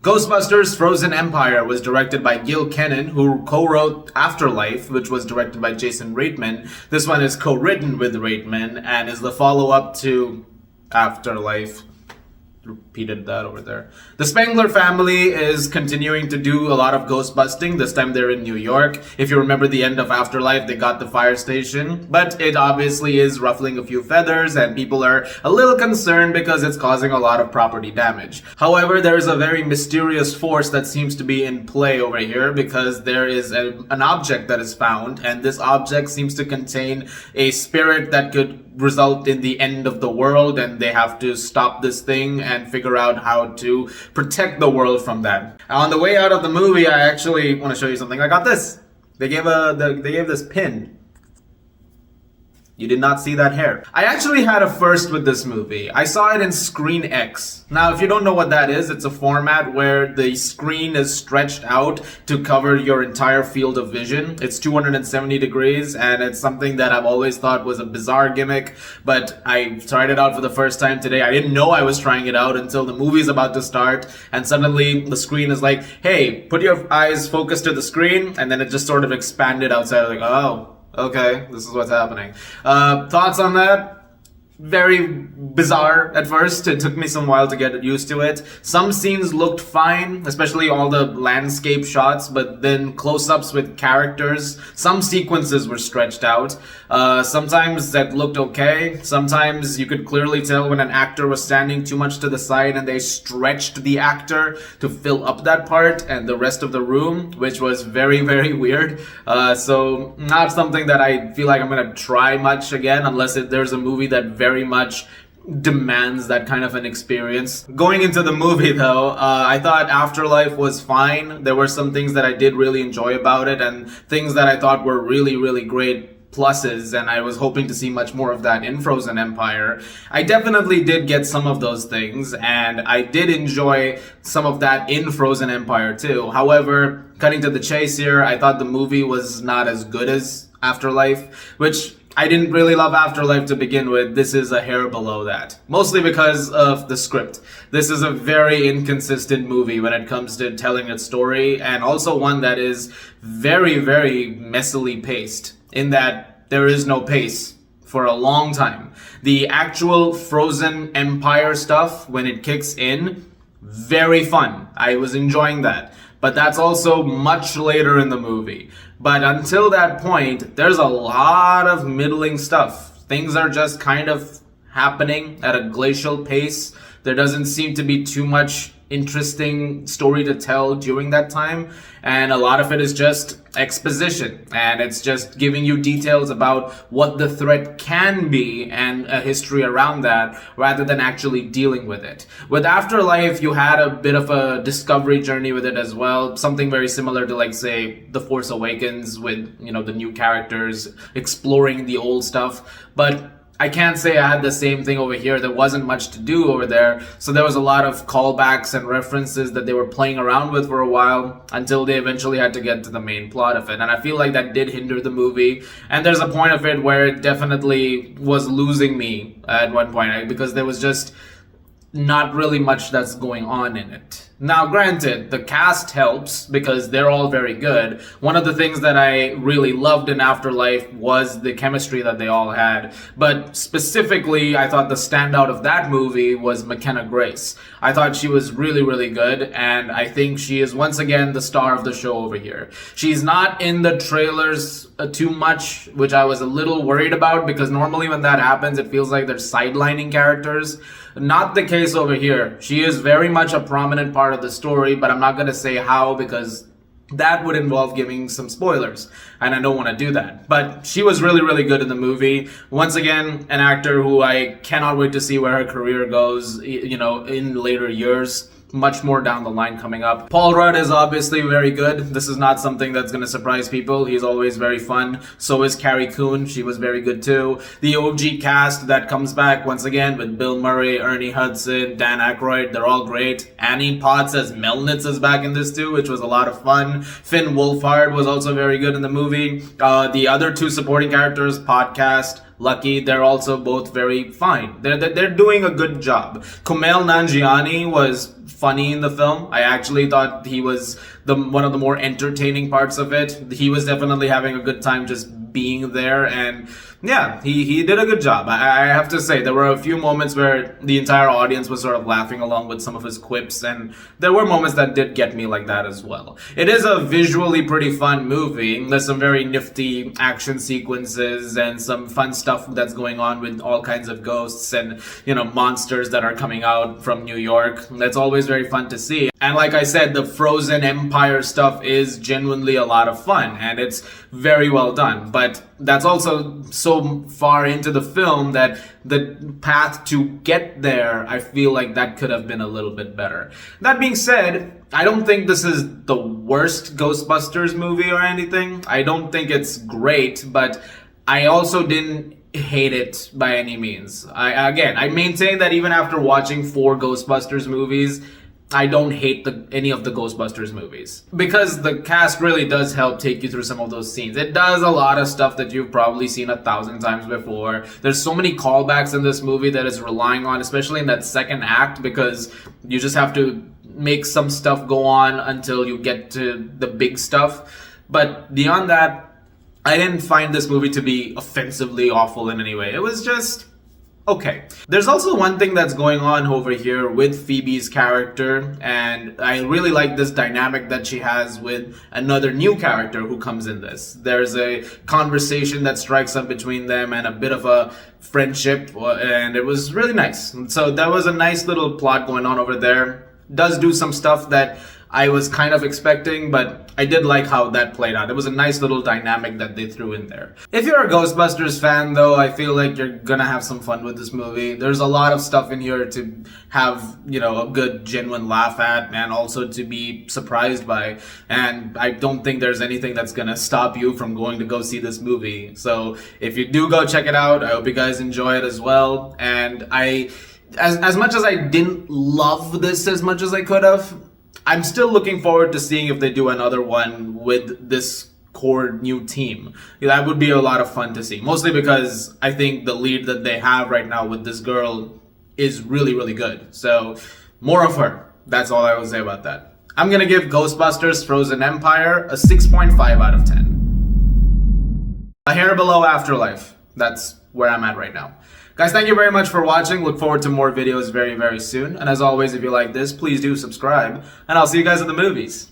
Ghostbusters Frozen Empire was directed by Gil Kenan, who co-wrote Afterlife, which was directed by Jason Reitman. This one is co-written with Reitman and is the follow-up to Afterlife. Repeated that over there. The Spengler family is continuing to do a lot of ghost busting. This time they're in New York. If you remember the end of Afterlife, they got the fire station. But it obviously is ruffling a few feathers and people are a little concerned because it's causing a lot of property damage. However, there is a very mysterious force that seems to be in play over here because there is an object that is found, and this object seems to contain a spirit that could result in the end of the world, and they have to stop this thing and figure out how to protect the world from that. On the way out of the movie, I actually want to show you something. I got this. They gave this pin. You did not see that hair. I actually had a first with this movie. I saw it in Screen X. Now, if you don't know what that is, it's a format where the screen is stretched out to cover your entire field of vision. It's 270 degrees, and it's something that I've always thought was a bizarre gimmick, but I tried it out for the first time today. I didn't know I was trying it out until the movie's about to start, and suddenly the screen is like, hey, put your eyes focused to the screen, and then it just sort of expanded outside, like, oh, okay, this is what's happening. Thoughts on that? Very bizarre at first. It took me some while to get used to it. Some scenes looked fine, especially all the landscape shots, but then close-ups with characters. Some sequences were stretched out. Sometimes that looked okay. Sometimes you could clearly tell when an actor was standing too much to the side and they stretched the actor to fill up that part and the rest of the room, which was very, very weird. So not something that I feel like I'm gonna try much again, unless there's a movie that very much demands that kind of an experience. Going into the movie though, I thought Afterlife was fine. There were some things that I did really enjoy about it and things that I thought were really, really great pluses, and I was hoping to see much more of that in Frozen Empire. I definitely did get some of those things, and I did enjoy some of that in Frozen Empire too. However, cutting to the chase here, I thought the movie was not as good as Afterlife, which I didn't really love Afterlife to begin with. This is a hair below that. Mostly because of the script. This is a very inconsistent movie when it comes to telling its story, and also one that is very, very messily paced, in that there is no pace for a long time. The actual Frozen Empire stuff, when it kicks in, very fun. I was enjoying that. But that's also much later in the movie. But until that point, there's a lot of middling stuff. Things are just kind of happening at a glacial pace. There doesn't seem to be too much interesting story to tell during that time, and a lot of it is just exposition, and it's just giving you details about what the threat can be and a history around that, rather than actually dealing with it. With Afterlife, you had a bit of a discovery journey with it as well, something very similar to, like, say, The Force Awakens, with, you know, the new characters exploring the old stuff. But I can't say I had the same thing over here. There wasn't much to do over there. So there was a lot of callbacks and references that they were playing around with for a while until they eventually had to get to the main plot of it. And I feel like that did hinder the movie. And there's a point of it where it definitely was losing me at one point, because there was just not really much that's going on in it. Now, granted, the cast helps because they're all very good. One of the things that I really loved in Afterlife was the chemistry that they all had. But specifically, I thought the standout of that movie was McKenna Grace. I thought she was really, really good, and I think she is once again the star of the show over here. She's not in the trailers too much, which I was a little worried about, because normally when that happens, it feels like they're sidelining characters. Not the case over here. She is very much a prominent part of the story, but I'm not going to say how, because that would involve giving some spoilers, and I don't want to do that. But she was really, really good in the movie. Once again, an actor who I cannot wait to see where her career goes, you know, in later years. Much more down the line coming up. Paul Rudd is obviously very good. This is not something that's going to surprise people. He's always very fun. So is Carrie Coon. She was very good too. The OG cast that comes back once again with Bill Murray, Ernie Hudson, Dan Aykroyd, they're all great. Annie Potts as Melnitz is back in this too, which was a lot of fun. Finn Wolfhard was also very good in the movie. The other two supporting characters, Podcast, Lucky, they're also both very fine. They're doing a good job. Kumail Nanjiani was funny in the film. I actually thought he was one of the more entertaining parts of it. He was definitely having a good time just being there, and yeah, he did a good job. I have to say, there were a few moments where the entire audience was sort of laughing along with some of his quips, and there were moments that did get me like that as well. It is a visually pretty fun movie. There's some very nifty action sequences and some fun stuff that's going on with all kinds of ghosts and, you know, monsters that are coming out from New York. That's always very fun to see. And like I said, the Frozen Empire stuff is genuinely a lot of fun, and it's very well done. But that's also so far into the film that the path to get there, I feel like that could have been a little bit better. That being said, I don't think this is the worst Ghostbusters movie or anything. I don't think it's great, but I also didn't hate it by any means. I maintain that even after watching 4 Ghostbusters movies, I don't hate any of the Ghostbusters movies, because the cast really does help take you through some of those scenes. It does a lot of stuff that you've probably seen 1,000 times before. There's so many callbacks in this movie that it's relying on, especially in that second act, because you just have to make some stuff go on until you get to the big stuff. But beyond that, I didn't find this movie to be offensively awful in any way. It was just okay. There's also one thing that's going on over here with Phoebe's character, and I really like this dynamic that she has with another new character who comes in this. There's a conversation that strikes up between them and a bit of a friendship, and it was really nice. So that was a nice little plot going on over there. Does do some stuff that I was kind of expecting, but I did like how that played out. It was a nice little dynamic that they threw in there. If you're a Ghostbusters fan, though, I feel like you're gonna have some fun with this movie. There's a lot of stuff in here to have, you know, a good, genuine laugh at, and also to be surprised by. And I don't think there's anything that's gonna stop you from going to go see this movie. So if you do go check it out, I hope you guys enjoy it as well. And as much as I didn't love this as much as I could have, I'm still looking forward to seeing if they do another one with this core new team. That would be a lot of fun to see. Mostly because I think the lead that they have right now with this girl is really, really good. So, more of her. That's all I will say about that. I'm gonna give Ghostbusters Frozen Empire a 6.5 out of 10. A hair below Afterlife. That's where I'm at right now. Guys, thank you very much for watching. Look forward to more videos very, very soon. And as always, if you like this, please do subscribe. And I'll see you guys at the movies.